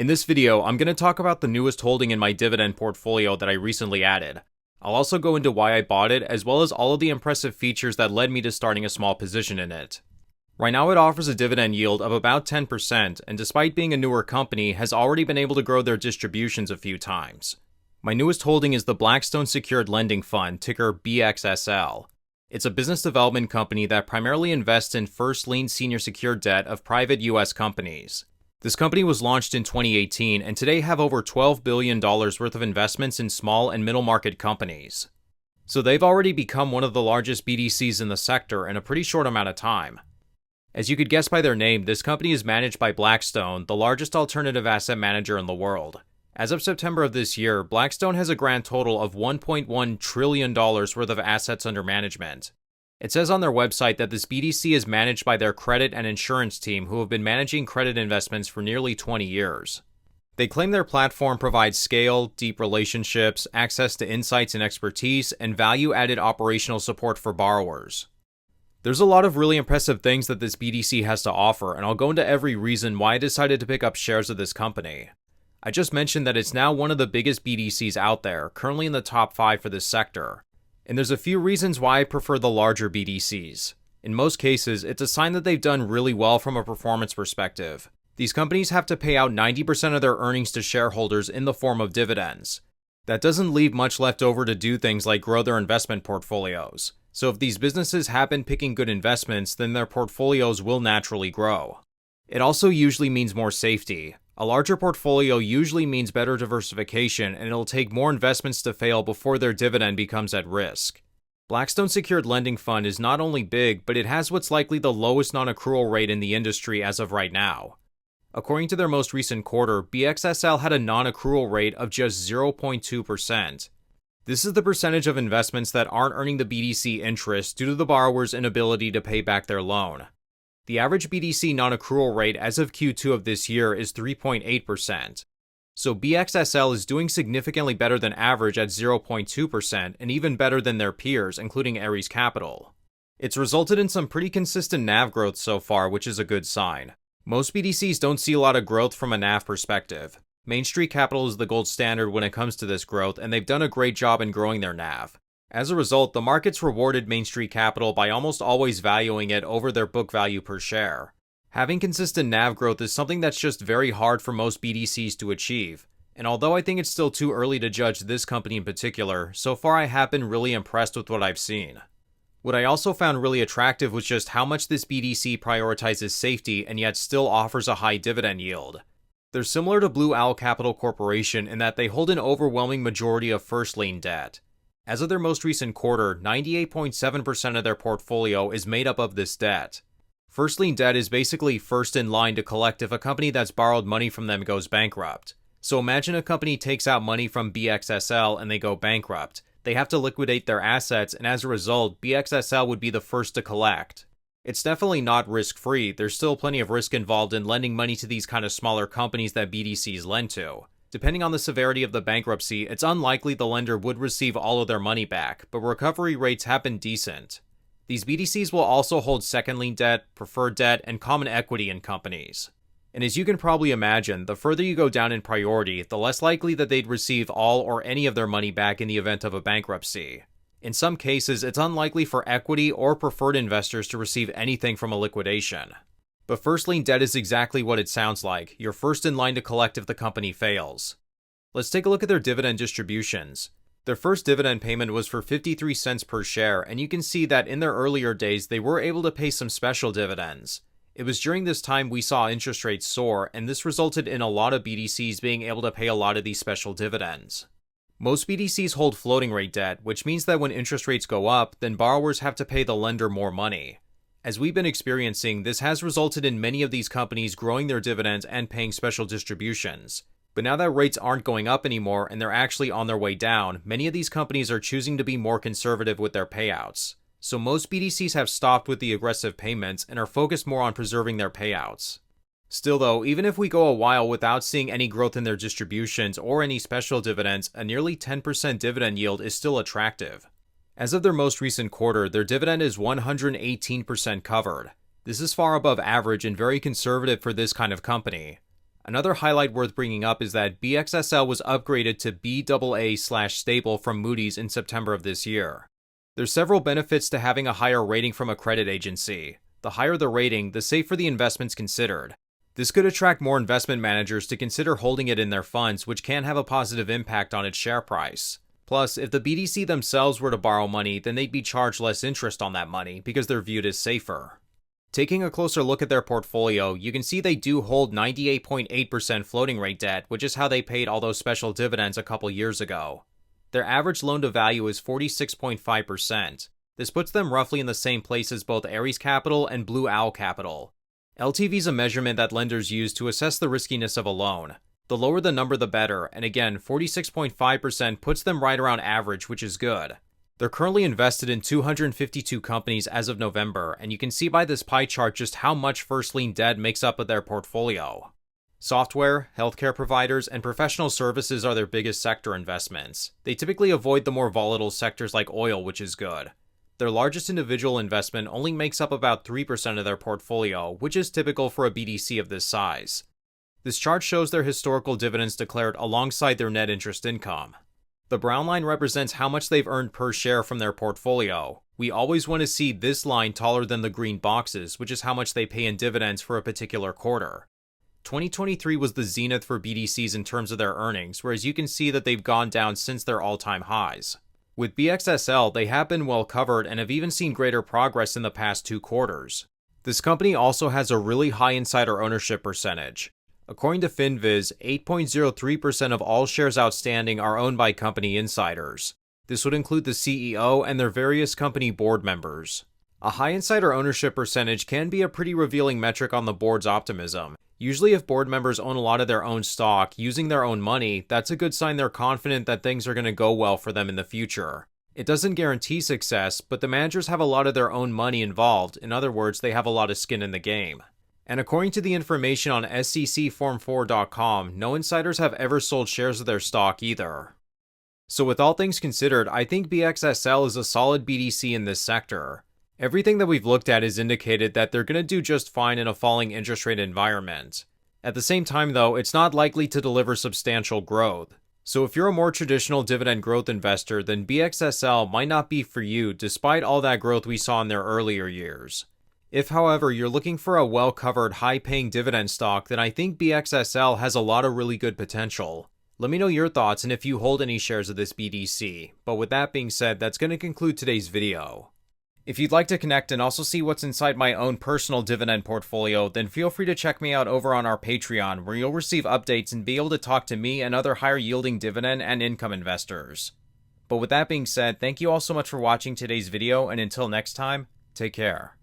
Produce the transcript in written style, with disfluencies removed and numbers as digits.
In this video, I'm going to talk about the newest holding in my dividend portfolio that I recently added. I'll also go into why I bought it, as well as all of the impressive features that led me to starting a small position in it. Right now it offers a dividend yield of about 10%, and despite being a newer company, has already been able to grow their distributions a few times. My newest holding is the Blackstone Secured Lending Fund, ticker BXSL. It's a business development company that primarily invests in first lien senior secured debt of private US companies. This company was launched in 2018 and today have over $12 billion worth of investments in small and middle market companies. So they've already become one of the largest BDCs in the sector in a pretty short amount of time. As you could guess by their name, this company is managed by Blackstone, the largest alternative asset manager in the world. As of September of this year, Blackstone has a grand total of $1.1 trillion worth of assets under management. It says on their website that this BDC is managed by their credit and insurance team who have been managing credit investments for nearly 20 years. They claim their platform provides scale, deep relationships, access to insights and expertise, and value-added operational support for borrowers. There's a lot of really impressive things that this BDC has to offer, and I'll go into every reason why I decided to pick up shares of this company. I just mentioned that it's now one of the biggest BDCs out there, currently in the top 5 for this sector. And there's a few reasons why I prefer the larger BDCs. In most cases, it's a sign that they've done really well from a performance perspective. These companies have to pay out 90% of their earnings to shareholders in the form of dividends. That doesn't leave much left over to do things like grow their investment portfolios. So if these businesses have been picking good investments, then their portfolios will naturally grow. It also usually means more safety. A larger portfolio usually means better diversification, and it'll take more investments to fail before their dividend becomes at risk. Blackstone Secured Lending Fund is not only big, but it has what's likely the lowest non-accrual rate in the industry as of right now. According to their most recent quarter, BXSL had a non-accrual rate of just 0.2%. This is the percentage of investments that aren't earning the BDC interest due to the borrower's inability to pay back their loan. The average BDC non-accrual rate as of Q2 of this year is 3.8%. So BXSL is doing significantly better than average at 0.2% and even better than their peers, including Ares Capital. It's resulted in some pretty consistent NAV growth so far, which is a good sign. Most BDCs don't see a lot of growth from a NAV perspective. Main Street Capital is the gold standard when it comes to this growth, and they've done a great job in growing their NAV. As a result, the market's rewarded Main Street Capital by almost always valuing it over their book value per share. Having consistent NAV growth is something that's just very hard for most BDCs to achieve, and although I think it's still too early to judge this company in particular, so far I have been really impressed with what I've seen. What I also found really attractive was just how much this BDC prioritizes safety and yet still offers a high dividend yield. They're similar to Blue Owl Capital Corporation in that they hold an overwhelming majority of first lien debt. As of their most recent quarter, 98.7% of their portfolio is made up of this debt. First lien debt is basically first in line to collect if a company that's borrowed money from them goes bankrupt. So imagine a company takes out money from BXSL and they go bankrupt. They have to liquidate their assets, and as a result, BXSL would be the first to collect. It's definitely not risk-free. There's still plenty of risk involved in lending money to these kind of smaller companies that BDCs lend to. Depending on the severity of the bankruptcy, it's unlikely the lender would receive all of their money back, but recovery rates have been decent. These BDCs will also hold second lien debt, preferred debt, and common equity in companies. And as you can probably imagine, the further you go down in priority, the less likely that they'd receive all or any of their money back in the event of a bankruptcy. In some cases, it's unlikely for equity or preferred investors to receive anything from a liquidation. But first lien debt is exactly what it sounds like. You're first in line to collect if the company fails. Let's take a look at their dividend distributions. Their first dividend payment was for 53 cents per share, and you can see that in their earlier days they were able to pay some special dividends. It was during this time we saw interest rates soar, and this resulted in a lot of BDCs being able to pay a lot of these special dividends. Most BDCs hold floating rate debt, which means that when interest rates go up, then borrowers have to pay the lender more money. As we've been experiencing, this has resulted in many of these companies growing their dividends and paying special distributions. But now that rates aren't going up anymore and they're actually on their way down, many of these companies are choosing to be more conservative with their payouts. So most BDCs have stopped with the aggressive payments and are focused more on preserving their payouts. Still though, even if we go a while without seeing any growth in their distributions or any special dividends, a nearly 10% dividend yield is still attractive. As of their most recent quarter, their dividend is 118% covered. This is far above average and very conservative for this kind of company. Another highlight worth bringing up is that BXSL was upgraded to BAA/stable from Moody's in September of this year. There's several benefits to having a higher rating from a credit agency. The higher the rating, the safer the investment's considered. This could attract more investment managers to consider holding it in their funds, which can have a positive impact on its share price. Plus, if the BDC themselves were to borrow money, then they'd be charged less interest on that money because they're viewed as safer. Taking a closer look at their portfolio, you can see they do hold 98.8% floating rate debt, which is how they paid all those special dividends a couple years ago. Their average loan to value is 46.5%. This puts them roughly in the same place as both Ares Capital and Blue Owl Capital. LTV is a measurement that lenders use to assess the riskiness of a loan. The lower the number, the better, and again, 46.5% puts them right around average, which is good. They're currently invested in 252 companies as of November, and you can see by this pie chart just how much first lien debt makes up of their portfolio. Software, healthcare providers, and professional services are their biggest sector investments. They typically avoid the more volatile sectors like oil, which is good. Their largest individual investment only makes up about 3% of their portfolio, which is typical for a BDC of this size. This chart shows their historical dividends declared alongside their net interest income. The brown line represents how much they've earned per share from their portfolio. We always want to see this line taller than the green boxes, which is how much they pay in dividends for a particular quarter. 2023 was the zenith for BDCs in terms of their earnings, whereas you can see that they've gone down since their all-time highs. With BXSL, they have been well covered and have even seen greater progress in the past 2 quarters. This company also has a really high insider ownership percentage. According to FinViz, 8.03% of all shares outstanding are owned by company insiders. This would include the CEO and their various company board members. A high insider ownership percentage can be a pretty revealing metric on the board's optimism. Usually if board members own a lot of their own stock, using their own money, that's a good sign they're confident that things are going to go well for them in the future. It doesn't guarantee success, but the managers have a lot of their own money involved. In other words, they have a lot of skin in the game. And according to the information on SECform4.com, no insiders have ever sold shares of their stock either. So with all things considered, I think BXSL is a solid BDC in this sector. Everything that we've looked at has indicated that they're going to do just fine in a falling interest rate environment. At the same time though, it's not likely to deliver substantial growth. So if you're a more traditional dividend growth investor, then BXSL might not be for you despite all that growth we saw in their earlier years. If, however, you're looking for a well-covered, high-paying dividend stock, then I think BXSL has a lot of really good potential. Let me know your thoughts and if you hold any shares of this BDC. But with that being said, that's going to conclude today's video. If you'd like to connect and also see what's inside my own personal dividend portfolio, then feel free to check me out over on our Patreon, where you'll receive updates and be able to talk to me and other higher-yielding dividend and income investors. But with that being said, thank you all so much for watching today's video, and until next time, take care.